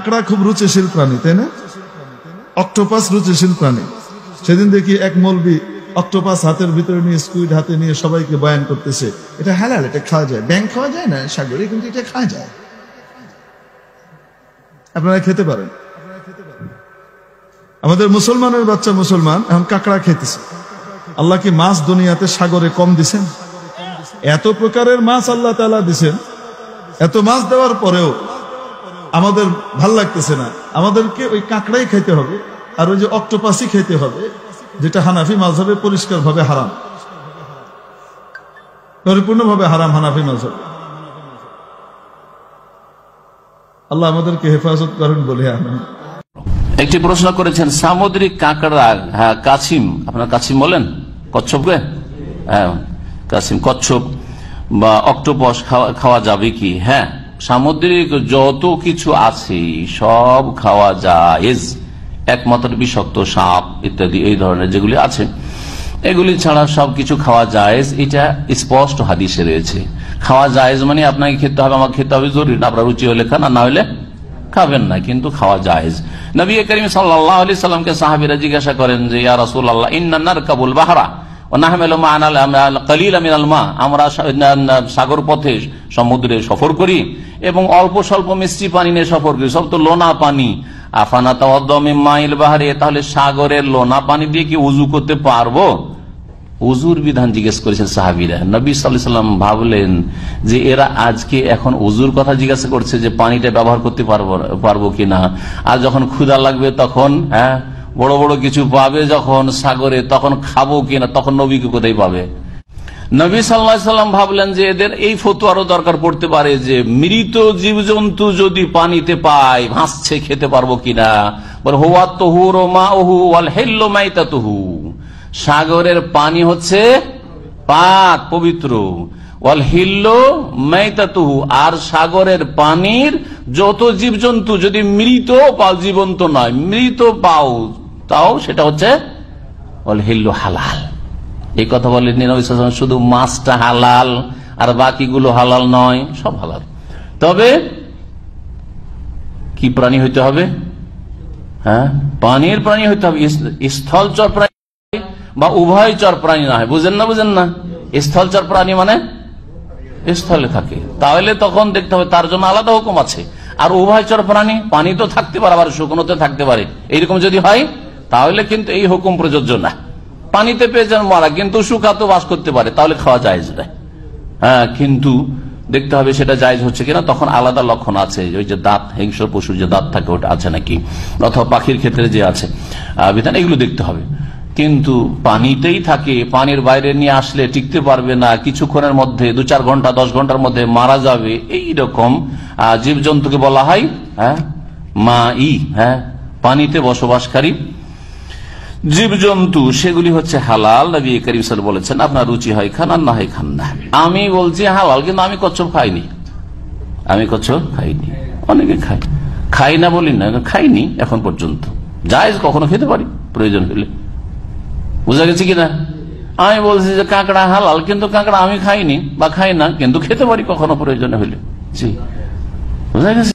কাঁকড়া খুব রুচিশীল প্রাণী, তাই না? অক্টোপাস রুচিশীল প্রাণী। সেদিন দেখি এক মৌলবি অক্টোপাস হাতের ভিতরে নিয়ে, স্কুইড হাতে নিয়ে সবাইকে বয়ান করতেছে, এটা হালাল, এটা খাওয়া যায়। ব্যাঙ খাওয়া যায় না সাগরে, কিন্তু এটা খাওয়া যায়, আপনারা খেতে পারেন। আমাদের মুসলমানের বাচ্চা মুসলমান এখন কাঁকড়া খেতেছে। আল্লাহ কি মাছ দুনিয়াতে সাগরে কম দিছেন? এত প্রকারের মাছ আল্লাহ তাআলা দিছেন। এত মাছ দেওয়ার পরেও আমাদের ভাল লাগতেছে না, আমাদেরকে ওই কাঁকড়াই খেতে হবে, আর ওই যে অক্টোপাসই খেতে হবে, যেটা হানাফি মাযহাবে পরিষ্কার ভাবে হারাম, পরিপূর্ণভাবে হারাম হানাফি মাযহাব। আল্লাহ আমাদেরকে হেফাজত করেন বলে আমিন। একটি প্রশ্ন করেছেন, সামুদ্রিক কাঁকড়া, হ্যাঁ কাছিম, আপনার কাছিম বলেন, কচ্ছপকে, হ্যাঁ কাছিম, কচ্ছপ বা অক্টোপাস খাওয়া যাবে কি? হ্যাঁ, সামুদ্রিক যত কিছু আছে সব খাওয়া জায়েজ, একমাত্র বিষাক্ত সাপ ইত্যাদি এই ধরনের যেগুলি আছে এগুলি ছাড়া সবকিছু খাওয়া জায়েজ। এটা স্পষ্ট হাদিসে রয়েছে। খাওয়া জায়েজ মানে আপনাকে খেতে হবে, আমাকে খেতে হবে, জরুরি না। আপনার রুচি হলে খান, আর না হলে খাবেন না, কিন্তু খাওয়া জায়েজ। নবী করিম সাল্লাল্লাহু আলাইহি সাল্লামকে সাহাবীরা জিজ্ঞাসা করেন যে, ইয়া রাসূলুল্লাহ, ইন্না নারকাবুল বাহরা ওয়া নাহমিলু মা'ানা কালীলাম মিনাল মা, আমরা সাগর পথে সমুদ্রে সফর করি এবং অল্প স্বল্প মিষ্টি পানি নিয়ে সফর করি, সব তো লোনা পানি। আফানা তাওয়াদ্দু মিন মাইল বাহরি, তাহলে সাগরের লোনা পানি দিয়ে কি উযু করতে পারবো? উজুর বিধান জিজ্ঞেস করেছেন সাহাবীরা। নবী সাল্লাল্লাহু আলাইহি সাল্লাম ভাবলেন যে এরা আজকে এখন উজুর কথা জিজ্ঞাসা করছে যে পানিটা ব্যবহার করতে পারবো কিনা, আর যখন ক্ষুধা লাগবে তখন, হ্যাঁ বড় বড় কিছু পাবে যখন সাগরে, তখন খাবো কিনা, তখন নবীকে কোথায় পাবে? নবী সাল্লাল্লাহু আলাইহি সাল্লাম ভাবলেন যে এদের এই ফতোয়ারও দরকার পড়তে পারে যে মৃত জীবজন্তু যদি পানিতে পায়, ভাসছে, খেতে পারবো কিনা। বলে হুয়া তুহুরু মাউহু ওয়াল হিল্লু মাইতাতুহু, সাগরের পানি হচ্ছে পাক, পবিত্র। ওয়াল হিল্লু মাইতাতুহু, আর সাগরের পানির যত জীবজন্তু যদি মৃত পাও, জীবন্ত নয়, মৃত পাও, তাও সেটা হচ্ছে ওয়াল হিল্লু হালাল। এই কথা বলেন নবী সাল্লাল্লাহু আলাইহি ওয়াসাল্লাম, শুধু মাছটা হালাল আর বাকিগুলো হালাল নয়, সব হালাল। তবে কি প্রাণী হইতে হবে? হ্যাঁ, পানির প্রাণী হইতে হবে, স্থলচর প্রাণী বা উভয়চর প্রাণী না হয়। বুঝেন না? স্থলচর প্রাণী মানে স্থলে থাকে, তাহলে তখন দেখতে হবে তার জন্য আলাদা হুকুম আছে। আর উভয়চর প্রাণী, পানি তো থাকতে পারে আবার শুকনোতে থাকতে পারে, এইরকম যদি হয় তাহলে কিন্তু এই হুকুম প্রযোজ্য না। পানিতে পেয়ে যান মারা, কিন্তু শুকাতো বাস করতে পারে, তাহলে খাওয়া জায়েজ না। হ্যাঁ, কিন্তু দেখতে হবে সেটা জায়েজ হচ্ছে কিনা, তখন আলাদা লক্ষণ আছে। ওই যে দাঁত, হিংস্র পশুর যে দাঁত থাকে ওটা আছে নাকি, অথবা পাখির ক্ষেত্রে যে আছে বিধান, এগুলো দেখতে হবে। কিন্তু পানিতেই থাকে, পানির বাইরে নিয়ে আসলে টিকতে পারবে না, কিছুক্ষণের মধ্যে 2-4 ঘন্টা 10 ঘন্টার মধ্যে মারা যাবে, এইরকম জীবজন্তুকে বলা হয় মাই, হ্যাঁ পানিতে বসবাসকারী জীবজন্তু, সেগুলি হচ্ছে হালাল। নবী করিম সাল্লাল্লাহু আলাইহি ওয়াসাল্লাম বলেছেন, আপনার রুচি হয় খান, আর না হয় খান না। আমি বলছি হালাল, কিন্তু আমি কচ্ছপ খাইনি, অনেকে খাই না বলি না, খাইনি এখন পর্যন্ত। জায়েজ কখনো খেতে পারি প্রয়োজন হলে, বুঝা গেছে কিনা? আমি বলছি যে কাঁকড়া হালাল, কিন্তু কাঁকড়া আমি খাইনি বা খাই না, কিন্তু খেতে পারি কখনো প্রয়োজন হলে। জি, বুঝা গেছে।